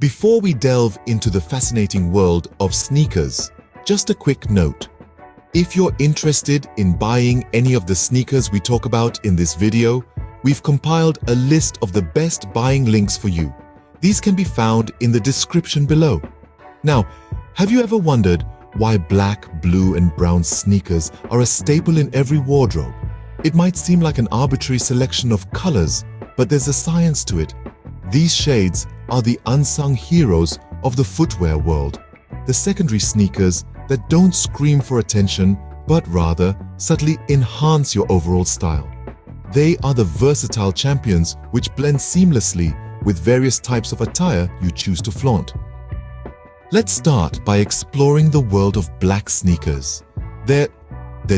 Before we delve into the fascinating world of sneakers, just a quick note. If you're interested in buying any of the sneakers we talk about in this video, we've compiled a list of the best buying links for you. These can be found in the description below. Now, have you ever wondered why black, blue, and brown sneakers are a staple in every wardrobe? It might seem like an arbitrary selection of colors, but there's a science to it. These shades are the unsung heroes of the footwear world, the secondary sneakers that don't scream for attention, but rather subtly enhance your overall style. They are the versatile champions which blend seamlessly with various types of attire you choose to flaunt. Let's start by exploring the world of black sneakers. They're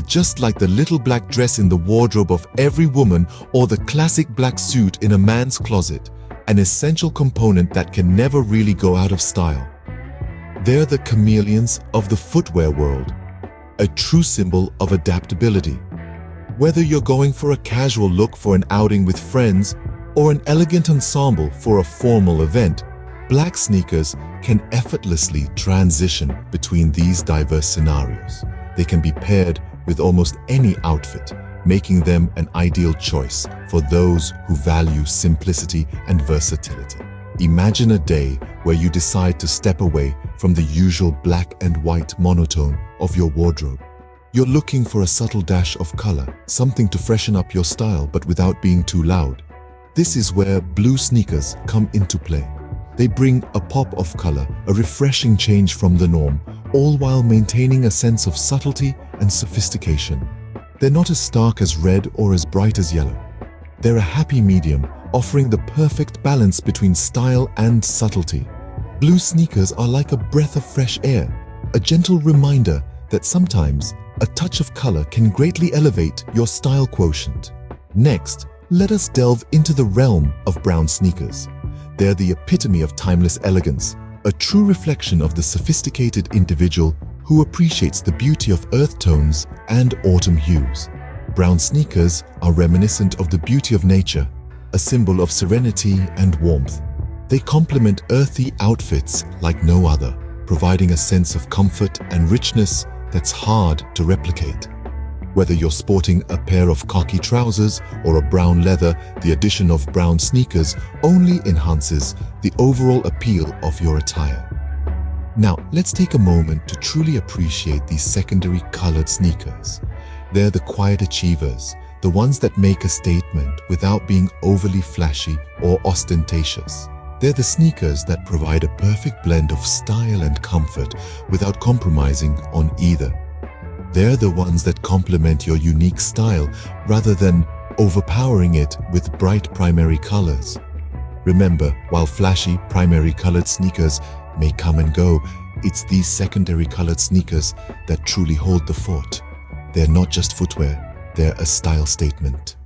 just like the little black dress in the wardrobe of every woman or the classic black suit in a man's closet, an essential component that can never really go out of style. They're the chameleons of the footwear world, a true symbol of adaptability. Whether you're going for a casual look for an outing with friends or an elegant ensemble for a formal event, black sneakers can effortlessly transition between these diverse scenarios. They can be paired with almost any outfit, making them an ideal choice for those who value simplicity and versatility. Imagine a day where you decide to step away from the usual black and white monotone of your wardrobe. You're looking for a subtle dash of color, something to freshen up your style but without being too loud. This is where blue sneakers come into play. They bring a pop of color, a refreshing change from the norm, all while maintaining a sense of subtlety and sophistication. They're not as stark as red or as bright as yellow. They're a happy medium, offering the perfect balance between style and subtlety. Blue sneakers are like a breath of fresh air, a gentle reminder that sometimes a touch of color can greatly elevate your style quotient. Next, let us delve into the realm of brown sneakers. They're the epitome of timeless elegance, a true reflection of the sophisticated individual who appreciates the beauty of earth tones and autumn hues. Brown sneakers are reminiscent of the beauty of nature, a symbol of serenity and warmth. They complement earthy outfits like no other, providing a sense of comfort and richness that's hard to replicate. Whether you're sporting a pair of khaki trousers or a brown leather, the addition of brown sneakers only enhances the overall appeal of your attire. Now, let's take a moment to truly appreciate these secondary colored sneakers. They're the quiet achievers, the ones that make a statement without being overly flashy or ostentatious. They're the sneakers that provide a perfect blend of style and comfort without compromising on either. They're the ones that complement your unique style rather than overpowering it with bright primary colors. Remember, while flashy primary colored sneakers may come and go, it's these secondary colored sneakers that truly hold the fort. They're not just footwear, they're a style statement.